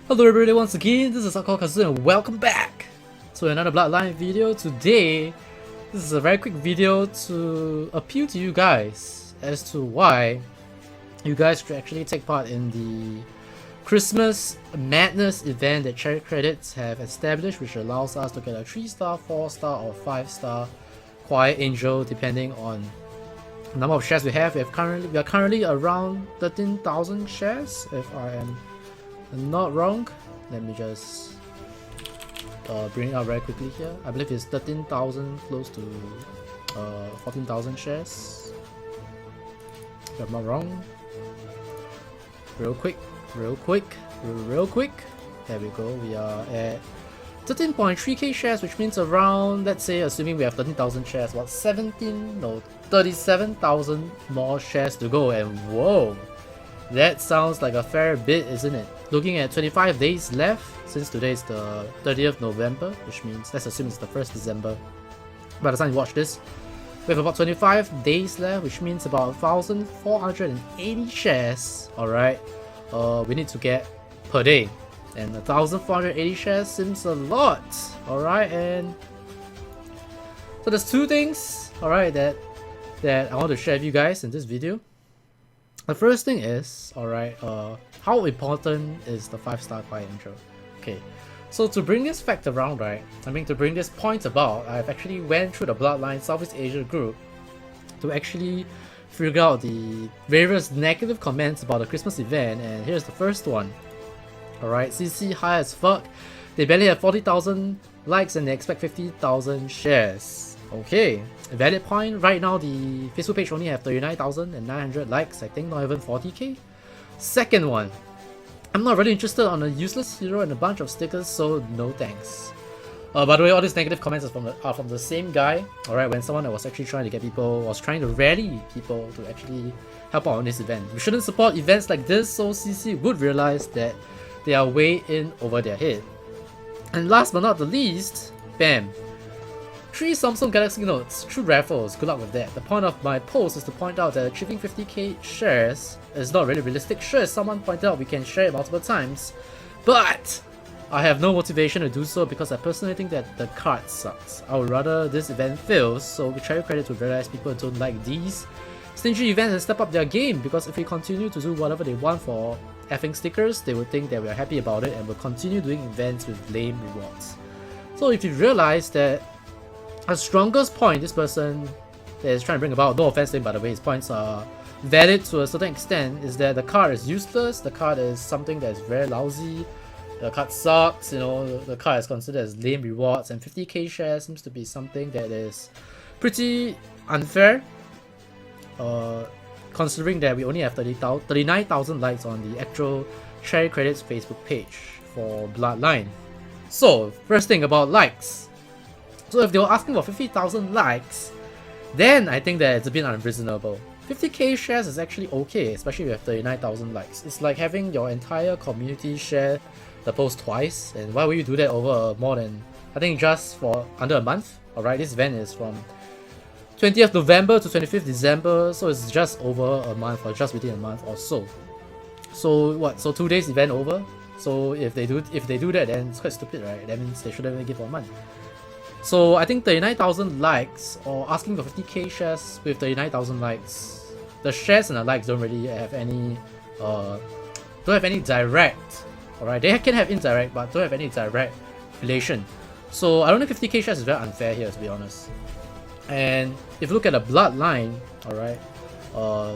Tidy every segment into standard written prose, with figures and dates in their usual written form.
Hello everybody, once again, this is AikawaKazu and welcome back to another Bloodline video. Today, this is a very quick video to appeal to you guys as to why you guys should actually take part in the Christmas Madness event that Cherry Credits have established, which allows us to get a 3-star, 4-star or 5-star Quiet Angel depending on the number of shares we have. We are currently around 13,000 shares if I am not wrong. Let me just bring it up very quickly here. I believe it's 13,000, close to 14,000 shares, if I'm not wrong. Real quick. There we go. We are at 13.3k shares, which means around, let's say, assuming we have 13,000 shares, what, 37,000 more shares to go. And whoa, that sounds like a fair bit, isn't it? Looking at 25 days left, since today is the 30th November, which means, let's assume it's the 1st December. By the time you watch this, we have about 25 days left, which means about 1,480 shares, alright, we need to get per day. And 1,480 shares seems a lot, alright, and so there's two things, alright, that I want to share with you guys in this video. The first thing is, alright, how important is the 5-star Quiet Angel? Okay, so to bring this fact around, right, to bring this point about, I've actually went through the Bloodline Southeast Asia group to actually figure out the various negative comments about the Christmas event, and here's the first one. Alright, CC high as fuck, they barely have 40,000 likes and they expect 50,000 shares. Okay, valid point. Right now the Facebook page only have 39,900 likes, I think not even 40k. Second one, I'm not really interested on a useless hero and a bunch of stickers, so no thanks. By the way, all these negative comments are from the same guy, alright, when someone that was actually trying to get people, was trying to rally people to actually help out on this event. We shouldn't support events like this, so CC would realize that they are way in over their head. And last but not the least, bam, 3 Samsung Galaxy Notes, true raffles, good luck with that. The point of my post is to point out that achieving 50k shares is not really realistic. Sure, as someone pointed out, we can share it multiple times, but I have no motivation to do so because I personally think that the card sucks. I would rather this event fails, so we try credit to realize people don't like these stingy events and step up their game, because if we continue to do whatever they want for effing stickers, they would think that we are happy about it and will continue doing events with lame rewards. So if you realize that a strongest point this person is trying to bring about, no offense to him by the way, his points are valid to a certain extent, is that the card is useless, the card is something that is very lousy, the card sucks, you know, the card is considered as lame rewards, and 50k shares seems to be something that is pretty unfair, considering that we only have 39,000 likes on the actual Cherry Credits Facebook page for Bloodline. So, first thing about likes. So if they were asking for 50,000 likes, then I think that it's a bit unreasonable. 50k shares is actually okay, especially if you have 39,000 likes. It's like having your entire community share the post twice, and why would you do that over more than, I think just for under a month? Alright, this event is from 20th November to 25th December, so it's just over a month, or just within a month or so. So what, so 2 days event over? So if they do that, then it's quite stupid, right? That means they shouldn't even give for a month. So I think 39,000 likes, or asking for 50k shares with 39,000 likes, the shares and the likes don't really have any direct, alright, they can have indirect but don't have any direct relation. So I don't think 50k shares is very unfair here, to be honest. And if you look at the Bloodline, alright,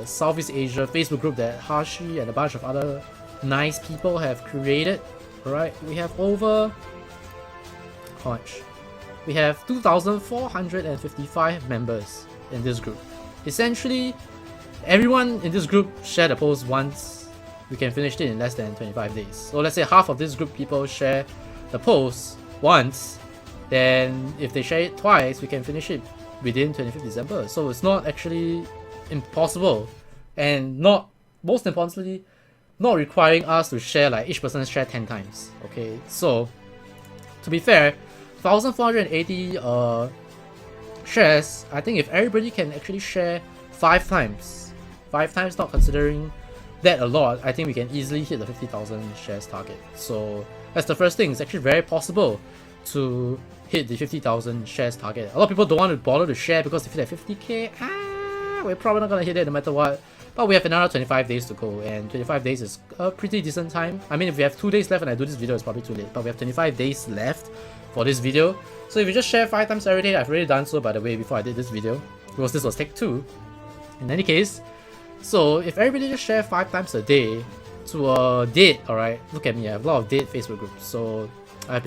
Southeast Asia Facebook group that Hashi and a bunch of other nice people have created, alright, we have over, how much? We have 2,455 members in this group. Essentially, everyone in this group share the post once, we can finish it in less than 25 days. So let's say half of this group people share the post once, then if they share it twice, we can finish it within 25th December. So it's not actually impossible, and not, most importantly, not requiring us to share, like each person share 10 times. Okay, so to be fair, 1,480 shares, I think if everybody can actually share 5 times, not considering that a lot, I think we can easily hit the 50,000 shares target. So that's the first thing. It's actually very possible to hit the 50,000 shares target. A lot of people don't want to bother to share because they feel like 50k, we're probably not gonna hit it no matter what. But we have another 25 days to go, and 25 days is a pretty decent time. I mean, if we have 2 days left and I do this video, it's probably too late. But we have 25 days left for this video. So if you just share 5 times every day, I've already done so by the way before I did this video, because this was take 2. In any case, so if everybody just share 5 times a day to a date, alright, look at me, I have a lot of date Facebook groups. So I've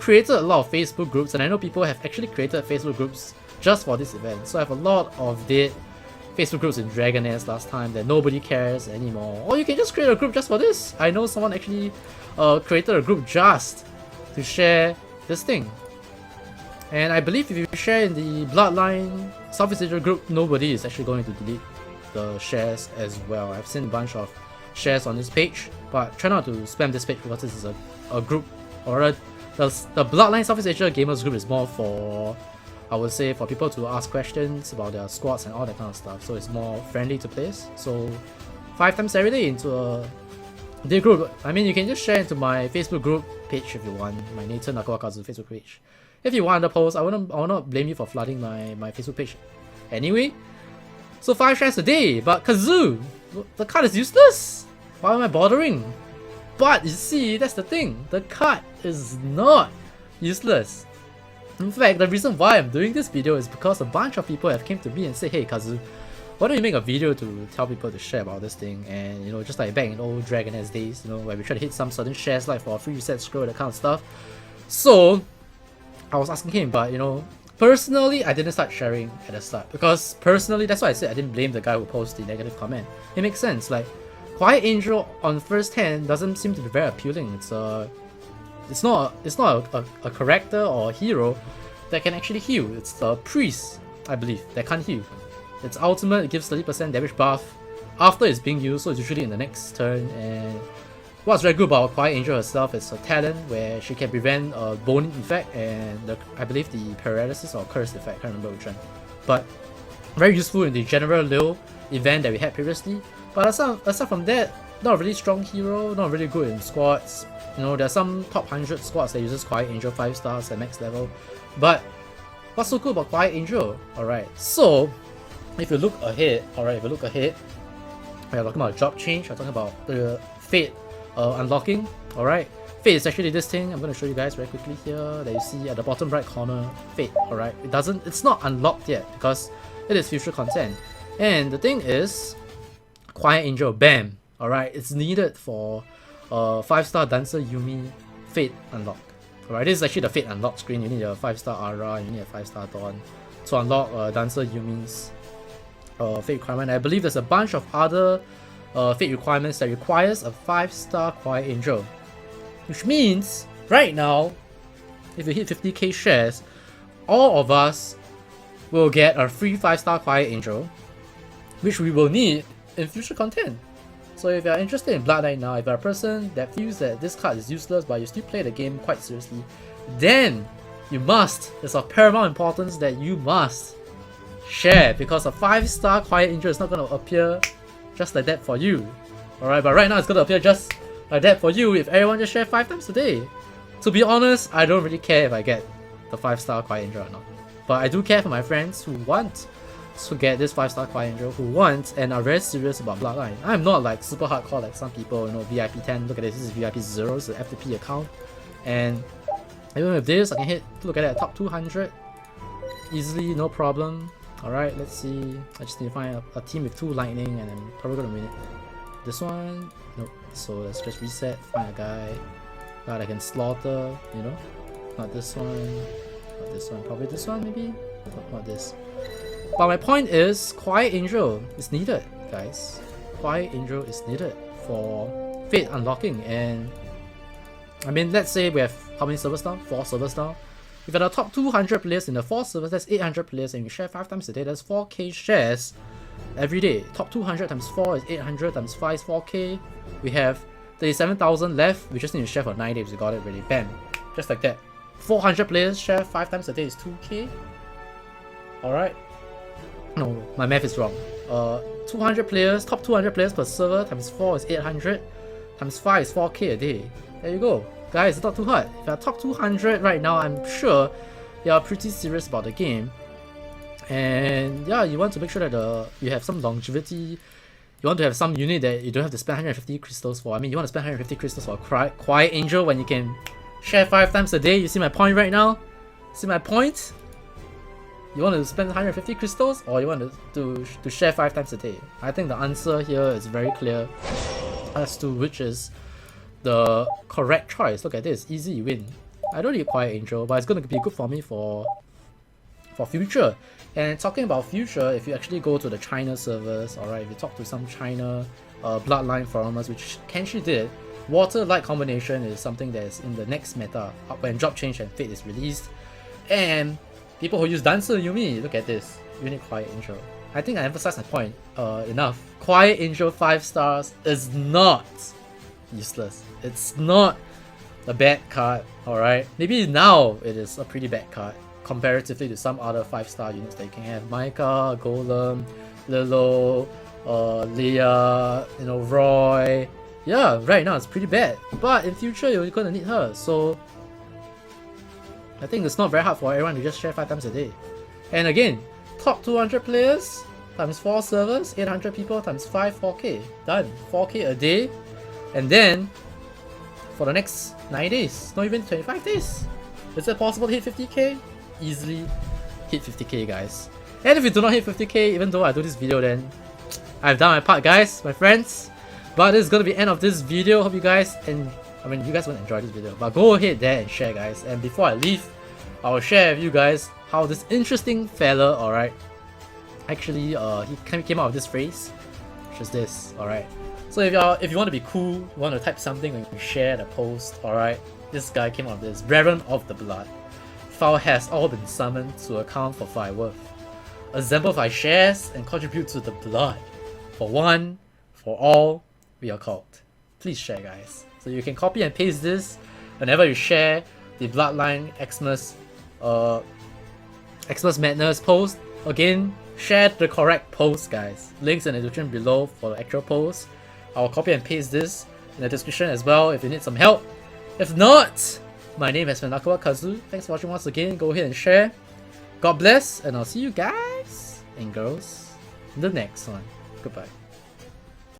created a lot of Facebook groups, and I know people have actually created Facebook groups just for this event. So I have a lot of date Facebook groups in Dragon's last time that nobody cares anymore. Or you can just create a group just for this. I know someone actually created a group just to share this thing. And I believe if you share in the Bloodline Southeast Asia group, nobody is actually going to delete the shares as well. I've seen a bunch of shares on this page, but try not to spam this page because this is a group, or the Bloodline Southeast Asia Gamers group is more for, I would say, for people to ask questions about their squads and all that kind of stuff. So it's more friendly to players. So 5 times every day into a day group. I mean, you can just share into my Facebook group page if you want, my Nathan AikawaKazu Facebook page. If you want the post, I will not blame you for flooding my Facebook page. Anyway, so 5 shares a day, but Kazu, the card is useless. Why am I bothering? But you see, that's the thing. The card is not useless. In fact, the reason why I'm doing this video is because a bunch of people have came to me and said, hey Kazu, why don't you make a video to tell people to share about this thing? And you know, just like back in old Dragon S days, you know, where we try to hit some certain shares like for a free reset scroll, that kind of stuff. So I was asking him, but you know, personally I didn't start sharing at the start, because personally, that's why I said I didn't blame the guy who posted the negative comment. It makes sense. Like, Quiet Angel on first hand doesn't seem to be very appealing. It's not a character or a hero that can actually heal. It's the priest, I believe, that can't heal. Its ultimate, it gives 30% damage buff after it's being used, so it's usually in the next turn. And what's very good about Quiet Angel herself is her talent, where she can prevent a bone effect and I believe the paralysis or curse effect, I can't remember which one. But very useful in the General Lil event that we had previously. But aside from that, not a really strong hero, not really good in squads. You know, there are some top 100 squads that uses Quiet Angel 5 stars at max level. But what's so cool about Quiet Angel? Alright, so if you look ahead, we're talking about job change, we're talking about the Fate unlocking. Alright, Fate is actually this thing. I'm going to show you guys very quickly here that you see at the bottom right corner. Fate, alright, it's not unlocked yet because it is future content. And the thing is, Quiet Angel, bam, alright, it's needed for 5-star Dancer Yumi Fate unlock. Alright, this is actually the Fate unlock screen. You need a 5-star Ara, you need a 5-star Dawn to unlock Dancer Yumi's Fate requirement. I believe there's a bunch of other Fate requirements that requires a 5-star Quiet Angel. Which means, right now, if you hit 50k shares, all of us will get a free 5-star Quiet Angel, which we will need in future content. So if you're interested in Bloodline now, if you're a person that feels that this card is useless but you still play the game quite seriously, then you must, it's of paramount importance that you must share, because a 5-star Quiet Angel is not going to appear just like that for you. Alright, but right now it's going to appear just like that for you if everyone just share 5 times a day. To be honest, I don't really care if I get the 5-star Quiet Angel or not. But I do care for my friends who want to get this 5-star Quiet Angel, who want and are very serious about Bloodline. I'm not like super hardcore like some people, you know, VIP 10, look at this is VIP 0, it's an FTP account. And even with this, I can hit, look at that, top 200 easily, no problem. Alright, let's see. I just need to find a team with 2 lightning and I'm probably gonna win it. This one, nope. So let's just reset, find a guy that I can slaughter, you know. Not this one, not this one, probably this one maybe? Not this. But my point is, Quiet Angel is needed, guys. Quiet Angel is needed for Fate unlocking. And I mean, let's say we have how many servers now? 4 servers now. If you're the top 200 players in the 4 servers, that's 800 players, and we share 5 times a day, that's 4k shares every day. Top 200 times 4 is 800 times 5 is 4k. We have 37,000 left. We just need to share for 9 days. We got it ready. Bam. Just like that. 400 players share 5 times a day is 2k. Alright. No, my math is wrong. 200 players, top 200 players per server times 4 is 800, times 5 is 4k a day. There you go. Guys, it's not too hard. If you're top 200 right now, I'm sure you're pretty serious about the game. And yeah, you want to make sure that you have some longevity. You want to have some unit that you don't have to spend 150 crystals for. I mean, you want to spend 150 crystals for a Quiet Angel when you can share 5 times a day. You see my point right now? See my point? You want to spend 150 crystals, or you want to share 5 times a day? I think the answer here is very clear as to which is the correct choice. Look at this, easy win. I don't need Quiet Angel, but it's going to be good for me for future. And talking about future, if you actually go to the China servers, alright, if you talk to some China Bloodline farmers, which Kenshi did, water-light combination is something that is in the next meta when Drop Change and Fate is released. And people who use Dancer Yumi, look at this, you need Quiet Angel. I think I emphasized my point enough. Quiet Angel 5 stars is not useless. It's not a bad card, alright? Maybe now it is a pretty bad card comparatively to some other 5-star units that you can have. Micah, Golem, Lilo, Leah, you know, Roy. Yeah, right now it's pretty bad. But in future you're gonna need her, so I think it's not very hard for everyone to just share 5 times a day. And again, top 200 players times 4 servers, 800 people times 5, 4k. Done. 4k a day. And then for the next 9 days, not even 25 days. Is it possible to hit 50k? Easily hit 50k, guys. And if you do not hit 50k, even though I do this video, then I've done my part, guys, my friends. But this is gonna be the end of this video. Hope you guys, and I mean, you guys will enjoy this video. But go ahead there and share, guys. And before I leave, I will share with you guys how this interesting fella, alright, actually he came out with this phrase, which is this, alright. So if you want to be cool, you want to type something and you share the post, alright. This guy came out with this: Reverend of the Blood. File has all been summoned to account for 5 worth. Assemble 5 shares and contribute to the blood. For one, for all, we are called. Please share, guys. So you can copy and paste this whenever you share the Bloodline Xmas Madness post. Again, share the correct post, guys. Links in the description below for the actual post. I'll copy and paste this in the description as well if you need some help. If not, my name has been AikawaKazu. Thanks for watching once again. Go ahead and share. God bless, and I'll see you guys and girls in the next one. Goodbye.